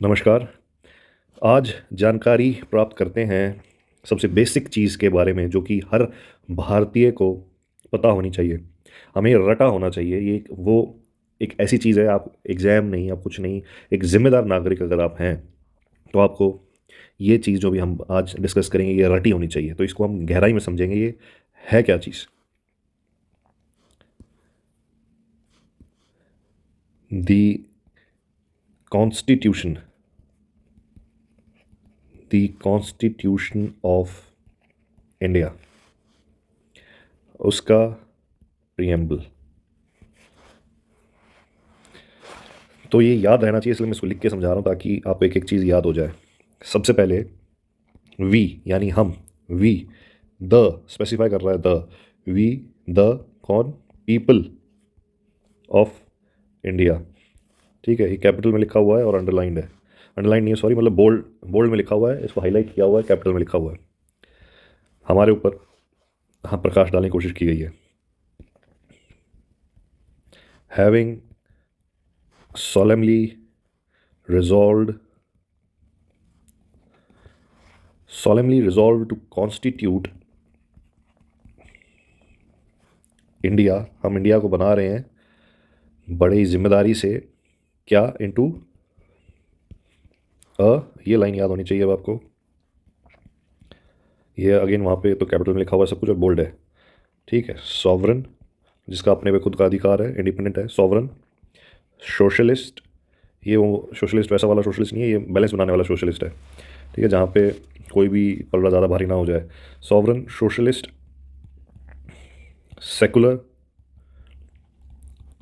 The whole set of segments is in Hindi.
नमस्कार। आज जानकारी प्राप्त करते हैं सबसे बेसिक चीज़ के बारे में जो कि हर भारतीय को पता होनी चाहिए। हमें रटा होना चाहिए। ये एक ऐसी चीज़ है, आप एग्ज़ाम नहीं, आप कुछ नहीं, एक ज़िम्मेदार नागरिक अगर आप हैं, तो आपको ये चीज़ जो भी हम आज डिस्कस करेंगे ये रटी होनी चाहिए। तो इसको हम गहराई में समझेंगे, ये है क्या चीज़? The constitution, the constitution of India, उसका प्रिएम्बल। तो ये याद रहना चाहिए, इसलिए मैं इसको लिख के समझा रहा हूँ ताकि आपको एक एक चीज़ याद हो जाए। सबसे पहले वी यानी हम, वी, द स्पेसिफाई कर रहा है, द, वी द कौन, पीपल ऑफ इंडिया। ठीक है, ये कैपिटल में लिखा हुआ है और अंडरलाइंड है। अंडरलाइन नहीं है, सॉरी, मतलब बोल्ड, बोल्ड में लिखा हुआ है, इसको हाईलाइट किया हुआ है, कैपिटल में लिखा हुआ है। हमारे ऊपर हाँ प्रकाश डालने की कोशिश की गई है। Having solemnly resolved to constitute India, हम इंडिया को बना रहे हैं बड़ी जिम्मेदारी से। क्या इनटू अ, ये लाइन याद होनी चाहिए अब आपको। ये अगेन वहाँ पे तो कैपिटल में लिखा हुआ है सब कुछ और बोल्ड है। ठीक है, सॉवरन, जिसका अपने पे खुद का अधिकार है, इंडिपेंडेंट है, सॉवरन। सोशलिस्ट, ये वो सोशलिस्ट वैसा वाला सोशलिस्ट नहीं है, ये बैलेंस बनाने वाला सोशलिस्ट है। ठीक है, जहाँ पे कोई भी पलड़ा ज़्यादा भारी ना हो जाए। Sovereign, socialist, secular,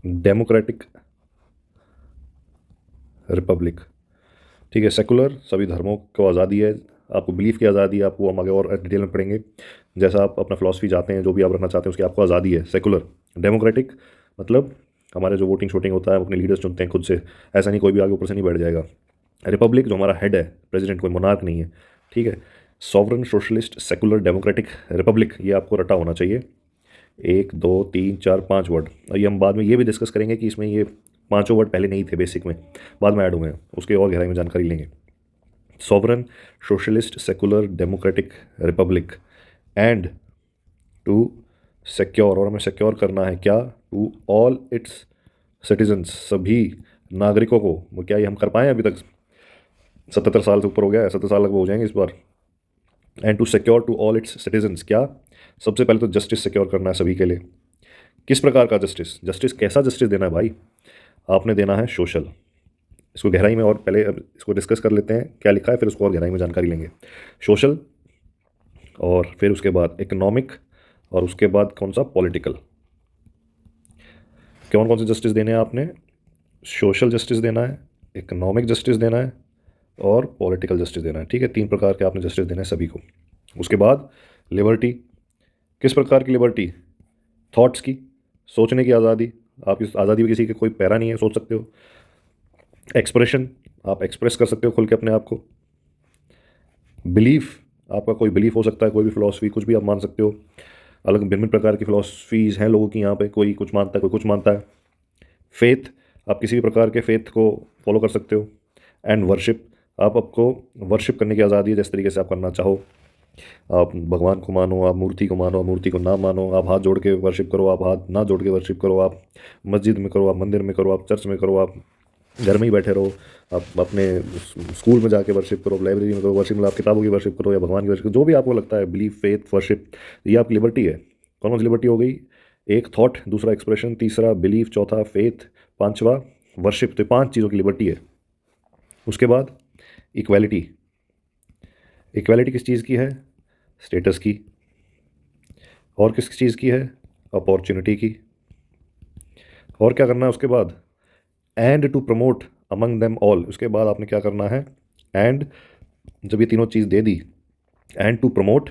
democratic, Republic. ठीक है, सेकुलर, सभी धर्मों को आज़ादी है, आपको बिलीफ की आज़ादी है, आपको हम आगे और डिटेल में पढ़ेंगे। जैसा आप अपना फिलॉसफी चाहते हैं, जो भी आप रखना चाहते हैं, उसकी आपको आज़ादी है, सेकुलर। डेमोक्रेटिक मतलब हमारे जो वोटिंग शोटिंग होता है, हम अपने लीडर्स चुनते हैं खुद से, ऐसा नहीं कोई भी आगे ऊपर से नहीं बैठ जाएगा। रिपब्लिक, जो हमारा हेड है, प्रेसिडेंट, कोई मोनार्क नहीं है। ठीक है, sovereign, socialist, secular, democratic, Republic, ये आपको रटा होना चाहिए। 1 2 3 4 5 वर्ड, और ये हम बाद में ये भी डिस्कस करेंगे कि इसमें ये पांचों वर्ड पहले नहीं थे बेसिक में, बाद में ऐड हुए हैं, उसके और गहराई में जानकारी लेंगे। Sovereign, socialist, secular, democratic, republic, and to secure, और हमें सिक्योर करना है क्या, टू ऑल इट्स सिटीजन्स, सभी नागरिकों को। वो क्या ये हम कर पाए अभी तक? 77 साल से ऊपर हो गया है, 70 साल लगभग हो जाएंगे इस बार। And to secure to all its citizens, क्या सबसे पहले तो जस्टिस सिक्योर करना है सभी के लिए। किस प्रकार का जस्टिस? जस्टिस कैसा जस्टिस देना है भाई? आपने देना है सोशल। इसको गहराई में, और पहले अब इसको डिस्कस कर लेते हैं क्या लिखा है, फिर उसको और गहराई में जानकारी लेंगे। सोशल, और फिर उसके बाद इकोनॉमिक, और उसके बाद कौन सा, पॉलिटिकल। कौन कौन से जस्टिस देने हैं आपने? सोशल जस्टिस देना है, इकोनॉमिक जस्टिस देना है, और पॉलिटिकल जस्टिस देना है। ठीक है, 3 प्रकार के आपने जस्टिस देना है सभी को। उसके बाद लिबर्टी, किस प्रकार की लिबर्टी? थॉट्स की, सोचने की आज़ादी। आपकी आज़ादी में किसी के कोई पैरा नहीं है, सोच सकते हो। एक्सप्रेशन, आप एक्सप्रेस कर सकते हो खुल के अपने आप को। बिलीफ, आपका कोई बिलीफ हो सकता है, कोई भी फिलॉसफी, कुछ भी आप मान सकते हो। अलग भिन्न प्रकार की फिलॉसफीज़ हैं लोगों की यहाँ पे, कोई कुछ मानता है, कोई कुछ मानता है। फेथ, आप किसी भी प्रकार के फेथ को फॉलो कर सकते हो। एंड वर्शिप, आपको वर्शिप करने की आज़ादी है जिस तरीके से आप करना चाहो। आप भगवान को मानो, आप मूर्ति को मानो, मूर्ति को ना मानो, आप हाथ जोड़ के वर्शिप करो, आप हाथ ना जोड़ के वर्शिप करो, आप मस्जिद में करो, आप मंदिर में करो, आप चर्च में करो, आप घर में ही बैठे रहो, आप अपने स्कूल में जाके वर्शिप करो, लाइब्रेरी में करो वर्शिप, मतलब आप किताबों की वर्शिप करो या भगवान की वर्शिप करो, जो भी आपको लगता है, बिलीफ, फेथ, वर्शिप, ये आपकी लिबर्टी है। कौन कौन सी लिबर्टी हो गई? एक थॉट, दूसरा एक्सप्रेशन, तीसरा बिलीफ, चौथा फेथ, पांचवा वर्शिप। तो 5 चीज़ों की लिबर्टी है। उसके बाद इक्वालिटी, इक्वालिटी किस चीज़ की है? स्टेटस की। और किस चीज़ की है? अपॉर्चुनिटी की। और क्या करना है उसके बाद? And to promote among them all, उसके बाद आपने क्या करना है? एंड, जब ये तीनों चीज़ दे दी, and to promote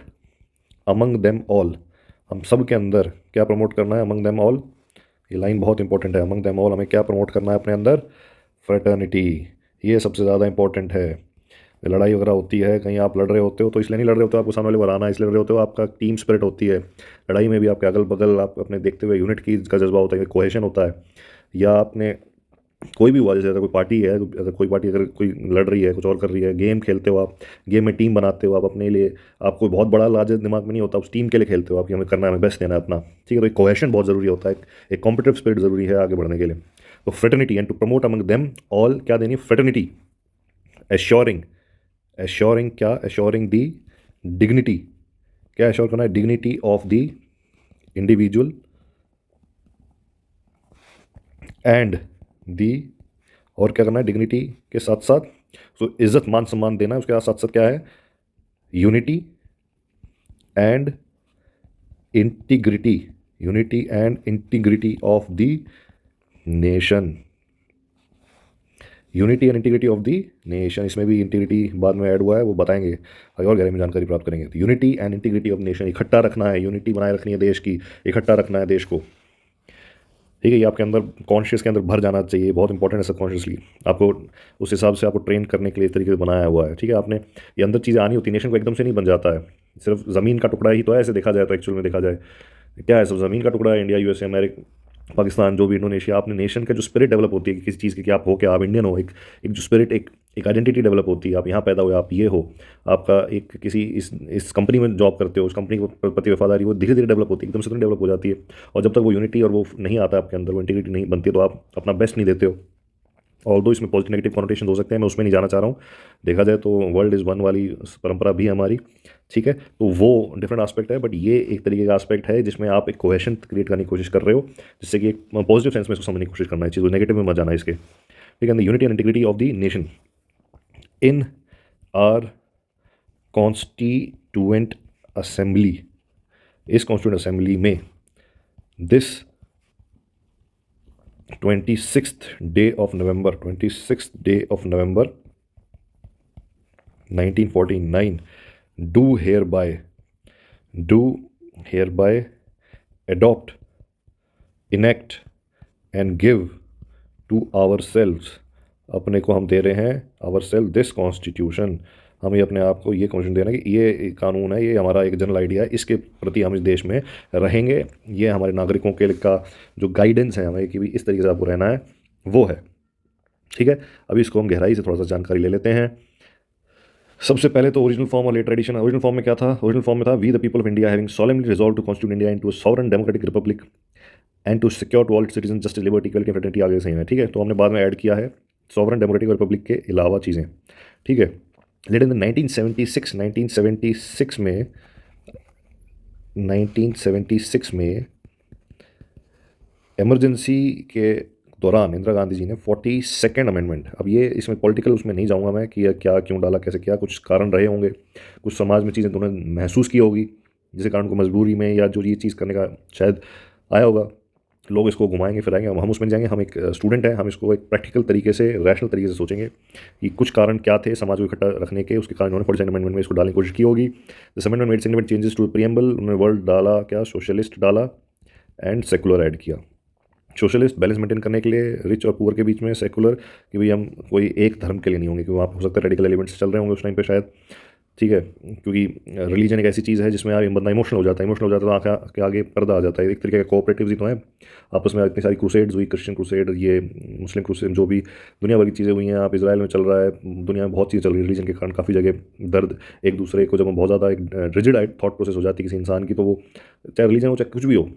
among them all, हम सब के अंदर क्या प्रमोट करना है? अमंग देम ऑल, ये लाइन बहुत इंपॉर्टेंट है। अमंग देम ऑल, हमें क्या प्रमोट करना है अपने अंदर? फ्रेटर्निटी। ये सबसे ज़्यादा इंपॉर्टेंट है। लड़ाई वगैरह होती है, कहीं आप लड़ रहे होते हो तो इसलिए नहीं लड़ रहे होते हो आपको सामने वाले को हराना, इसलिए लड़ रहे होते हो आपका टीम स्पिरिट होती है। लड़ाई में भी आपके अगल बगल आप अपने देखते हुए यूनिट की का जज्बा होता है, कोहेशन होता है। या आपने कोई भी हुआ, जैसे अगर कोई पार्टी है, अगर कोई पार्टी अगर कोई लड़ रही है, कुछ और कर रही है, गेम खेलते हो आप, गेम में टीम बनाते हो आप अपने लिए, आपको बहुत बड़ा लार्जर दिमाग में नहीं होता, उस टीम के लिए खेलते हो आप कि हमें करना है, हमें बेस्ट देना है अपना, ठीक है। तो एक कोहेशन बहुत ज़रूरी होता है, एक कॉम्पिटिटिव स्पिरिट ज़रूरी है आगे बढ़ने के लिए। तो fraternity and to promote among them all, क्या देनी है, फ्रेटर्निटी, एश्योरिंग, एश्योरिंग क्या, एश्योरिंग दी डिग्निटी, क्या एश्योर करना है, dignity of the individual and the, और क्या करना है, डिग्निटी के साथ साथ, सो इज्जत मान सम्मान देना है, उसके साथ साथ क्या है, unity and integrity, unity and integrity of the nation, unity and integrity of the nation, इसमें भी इंटीग्रिटी बाद में ऐड हुआ है, वो बताएंगे आगे और गहरे में जानकारी प्राप्त करेंगे। तो unity and integrity of nation, इकट्ठा रखना है, यूनिटी बनाए रखनी है देश की, इकट्ठा रखना है देश को, ठीक है। ये आपके अंदर कॉन्शियस के अंदर भर जाना चाहिए, बहुत इंपॉर्टेंट है सब कॉन्शियसली आपको, उस हिसाब से आपको ट्रेन करने के लिए इस तरीके से बनाया हुआ है, ठीक है। आपने ये अंदर चीज़ें आनी होती है, नेशन को एकदम से नहीं बन जाता है, सिर्फ ज़मीन का टुकड़ा ही तो है, ऐसे देखा जाए तो, एक्चुअल में देखा जाए क्या है, सब ज़मीन का टुकड़ा है, इंडिया, यूएसए, अमेरिका, पाकिस्तान, जो भी, इंडोनेशिया। आपने नेशन का जो स्पिरिट डेवलप होती है कि किसी चीज़ की, कि आप हो क्या, आप इंडियन हो, एक जो स्पिरिट, एक आइडेंटिटी डेवलप होती है, आप यहाँ पैदा हुए, आप ये हो, आपका एक किसी इस कंपनी में जॉब करते हो, उस कंपनी के प्रति वफादारी, वो धीरे धीरे डेवलप होती है, एकदम से तो डेवलप हो जाती है। और जब तक वो यूनिटी और वो नहीं आता आपके अंदर, वो इंटीग्रिटी नहीं बनती, तो आप अपना बेस्ट नहीं देते हो। और दो इसमें पॉजिटिव नेगेटिव कॉनोटेशन हो सकते हैं, मैं उसमें नहीं जाना चाह रहा हूँ। देखा जाए तो वर्ल्ड इज़ वन वाली परंपरा भी है हमारी, ठीक है, तो वो डिफरेंट एस्पेक्ट है, बट ये एक तरीके का एस्पेक्ट है जिसमें आप एक कोहेशन क्रिएट करने की कोशिश कर रहे हो, जिससे कि एक पॉजिटिव सेंस में इसको समझने की कोशिश करना है चीज़, नेगेटिव में मत जाना इसके, ठीक है। Unity and integrity of the nation in our constituent assembly, इस कॉन्स्टिट्यूएंट असेंबली में this 26th day of November, 26th day of November 1949, do hereby adopt, enact and give to ourselves, अपने को हम दे रहे हैं, ourselves this constitution, हमें अपने आप को ये कॉन्स्टिट्यूशन देना कि ये कानून है, ये हमारा एक जनरल आइडिया है, इसके प्रति हम इस देश में रहेंगे, ये हमारे नागरिकों के का जो गाइडेंस है हमें कि भी इस तरीके से आपको रहना है, वो है, ठीक है। अभी इसको हम गहराई से थोड़ा सा जानकारी ले लेते हैं। सबसे पहले तो ओरिजिनल फॉर्म और लेट ट्रेडिशन। ओरिजिनल फॉर्म में क्या था, ओरिजिनल फॉर्म में था, we the people of India having solemnly resolve to constitute India into a sovereign democratic republic and to secure to all its citizen justice liberty equality fraternity, आगे सही है, ठीक है। तो हमने बाद में ऐड किया है सॉवरेन डेमोक्रेटिक रिपब्लिक के अलावा चीज़ें, ठीक है। लेकिन 1976 में 1976 में इमरजेंसी के दौरान इंदिरा गांधी जी ने 42nd अमेंडमेंट, अब ये इसमें पॉलिटिकल उसमें नहीं जाऊंगा मैं कि क्या क्यों डाला, कैसे किया, कुछ कारण रहे होंगे, कुछ समाज में चीज़ें उन्होंने महसूस की होगी, जिसके कारण को मजबूरी में या जो ये चीज़ करने का शायद आया होगा, लोग इसको घुमाएंगे फिराएंगे, हम उसमें जाएंगे, हम एक स्टूडेंट हैं, हम इसको एक प्रैक्टिकल तरीके से, रैशनल तरीके से सोचेंगे कि कुछ कारण क्या थे समाज को इकट्ठा रखने के, उसके कारण उन्होंने 42nd अमेंडमेंट में इसको डालने की कोशिश की होगी। This amendment made significant changes to preamble, उन्होंने वर्ल्ड डाला क्या, सोशलिस्ट डाला एंड सेकुलर ऐड किया। सोशलिस्ट बैलेंस मेंटेन करने के लिए रिच और पुअर के बीच में, सेकुलर कि भाई हम कोई एक धर्म के लिए नहीं होंगे, क्योंकि वहाँ हो सकता है रेडिकल एलिमेंट्स चल रहे होंगे उस टाइम पे शायद, ठीक है, क्योंकि रिलीजन एक ऐसी चीज़ है जिसमें आप बंदा इमोशनल हो जाता है, इमोशनल हो जाता है तो आँख के आगे पर्दा आ जाता है, एक तरीके का कोऑपरेटिव ही तो है आपस में, इतनी सारी क्रूसेड्स हुई, क्रिश्चियन क्रूसेड, ये मुस्लिम क्रूसेड, जो भी दुनिया भर की चीज़ें हुई हैं, आप इजराइल में चल रहा है, दुनिया में बहुत चीज़ें चल रही है रिलीजन के कारण, काफ़ी जगह दर्द एक दूसरे को, जब बहुत ज़्यादा एक रिजिड थॉट प्रोसेस हो जाती है किसी इंसान की, तो वो चाहे रिलीजन हो चाहे कुछ भी हो,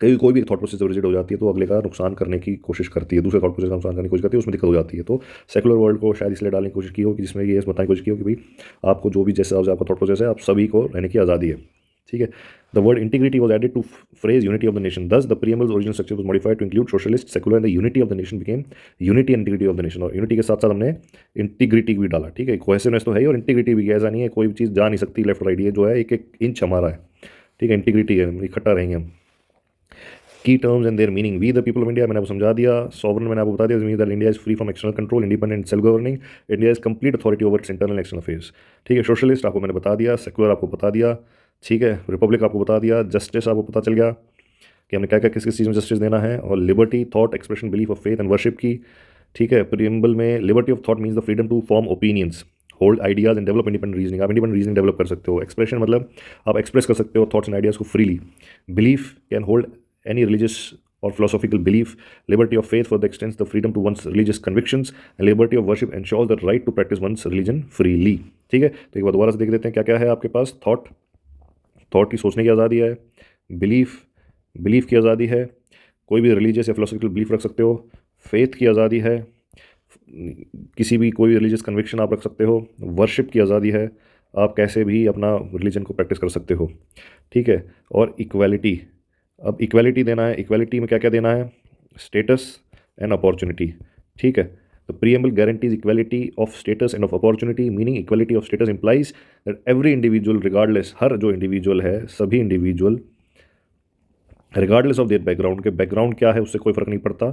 कहीं कोई भी थॉट प्रोसेस जब रिजिड हो जाती है तो अगले का नुकसान करने की कोशिश करती है, दूसरे थॉट प्रोसेस का नुकसान करने की कोशिश करती है, उसमें दिक्कत हो जाती है। तो सेकुलर वर्ल्ड को शायद इसलिए डालने की कोशिश की हो कि जिसमें ये बताने की कोशिश की हो कि भाई आपको जो भी जैसे आपका थॉट प्रोसेस है, आप सभी को रहने की आज़ादी है, ठीक है। The word integrity was added to phrase unity of the nation, thus the preamble's original structure was modified to include socialist, secular and the unity of the nation became unity and integrity of the nation, और यूनिटी के साथ साथ हमने इंटीग्रिटी भी डाला, ठीक है। कोहेसिवनेस तो है ही और इंटीग्रिटी भी, ऐसा नहीं है कोई भी चीज़ जा नहीं सकती लेफ्ट राइट, ये जो है एक एक इंच हमारा है, ठीक है, इंटीग्रिटी है, इकट्ठा रहेंगे हम। की terms and their meaning, we the people of India मैंने आपको समझा दिया, सॉवरेन मैंने आपको बता दिया, mean that India is free from external control, independent self governing, India is complete authority over its internal external affairs, ठीक है। सोशलिस्ट आपको मैंने बता दिया, सेकुलर आपको बता दिया, ठीक है, रिपब्लिक आपको बता दिया, जस्टिस आपको पता चल गया कि हमने क्या क्या किस किस चीज़ में जस्टिस देना है, और liberty thought expression belief of faith and worship की, ठीक है। प्रीएम्बल में liberty of thought means the freedom to form opinions, hold ideas and develop independent reasoning, आप इंडिपेंडेंट रीजनिंग डेवलप कर सकते हो, एक्सप्रेशन मतलब आप एक्सप्रेस कर सकते हो थॉट्स एंड आइडियाज़ को freely, belief can hold any religious or philosophical belief. Liberty of faith further extends the freedom to one's religious convictions, and liberty of worship ensures the right to practice one's religion freely. ठीक है, तो एक बार दोबारा से देख लेते हैं क्या क्या है आपके पास. थॉट की सोचने की आज़ादी है. बिलीफ की आज़ादी है, कोई भी रिलीजियस या फिलोसफिकल बिलीफ रख सकते हो. फेथ की आज़ादी है, किसी भी कोई रिलीजियस कन्विक्शन आप रख सकते हो. वर्शिप की आज़ादी है, आप कैसे भी अपना रिलीजन को प्रैक्टिस कर सकते हो. ठीक है, और इक्वालिटी. अब इक्वालिटी देना है. इक्वालिटी में क्या क्या देना है? Status and opportunity. ठीक है, the preamble guarantees equality of status and of opportunity. Meaning equality of status implies that every individual regardless, हर जो इंडिविजुअल है, सभी individual regardless of their background, के बैकग्राउंड क्या है उससे कोई फ़र्क नहीं पड़ता,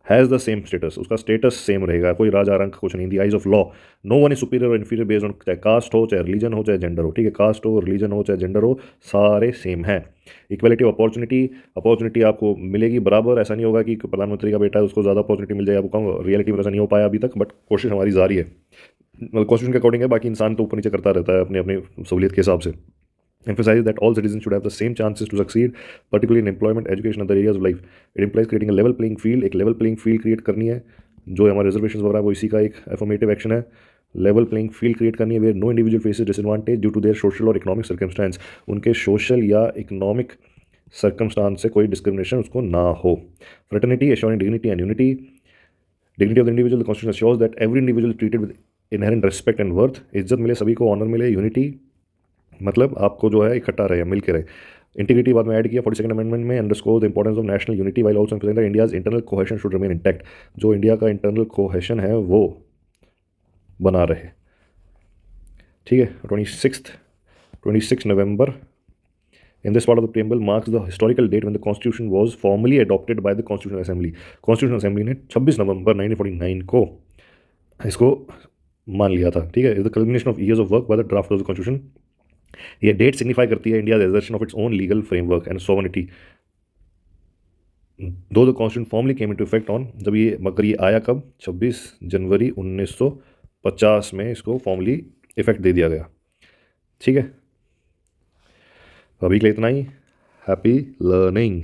हैज़ द सेम स्टेटस. उसका स्टेटस सेम रहेगा, कोई राजा रंग कुछ नहीं. The eyes of law no one is superior और इन्फीरियर बेस्ड ऑन, चाहे कास्ट हो, चाहे रिलीजन हो, चाहे जेंडर हो. ठीक है, कास्ट हो, रिलीजन हो, चाहे जेंडर हो, सारे सेम हैं. इक्वलिटी ऑफ अपॉर्चुनिटी आपको मिलेगी बराबर. ऐसा नहीं होगा कि प्रधानमंत्री का बेटा है उसको ज़्यादा अपॉर्चुनिटी मिल जाए. आपको कहूँ रियलिटी में ऐसा नहीं हो पाया अभी तक, बट कोशिश हमारी जारी है. मतलब कॉन्स्टिट्यूशन के अकॉर्डिंग है, बाकी इंसान तो ऊपर नीचे करता रहता है अपनी अपनी सहूलियत के हिसाब से. Emphasizes that all citizens should have the same chances to succeed, particularly in employment, education, other areas of life. It implies creating a level playing field. एक level playing field create करनी है, जो हमारे रिजर्वेशन वगैरह वो इसी का एक affirmative action है. लेवल प्लेइंग फील्ड क्रिएट करनी है where no individual faces disadvantage due to their social or economic circumstance. उनके सोशल या इकोनॉमिक सर्कमस्टांस से कोई डिस्क्रिमिनेशन उसको ना हो. Fraternity, assuring dignity and unity. Dignity of the individual. The constitution assures that every individual is treated with inherent respect and worth. इज्जत मिले सभी को, ऑनर मिले. यूनिटी मतलब आपको जो है इकट्ठा रहे, मिल के रहे. इंटीग्रिटी बाद में ऐड किया 42nd अमेंडमेंट में. Underscore the importance of national unity while also emphasising that India's internal cohesion should remain intact. जो इंडिया का इंटरनल कोहेशन है वो बना रहे. ठीक है, 26 नवंबर. In this part of the preamble marks the historical date when the constitution was formally adopted by the Constitutional Assembly. Constitutional Assembly ने 26 नवंबर 1949 को इसको मान लिया था. ठीक है, is the culmination of years of work by the draft of the constitution. ये डेट सिग्निफाई करती है India assertion of its own legal framework and sovereignty. Though the constitution formally came into effect on, जब ये मगर ये आया कब? 26 जनवरी 1950 में इसको फॉर्मली इफेक्ट दे दिया गया. ठीक है, अभी के लिए इतना ही. Happy learning.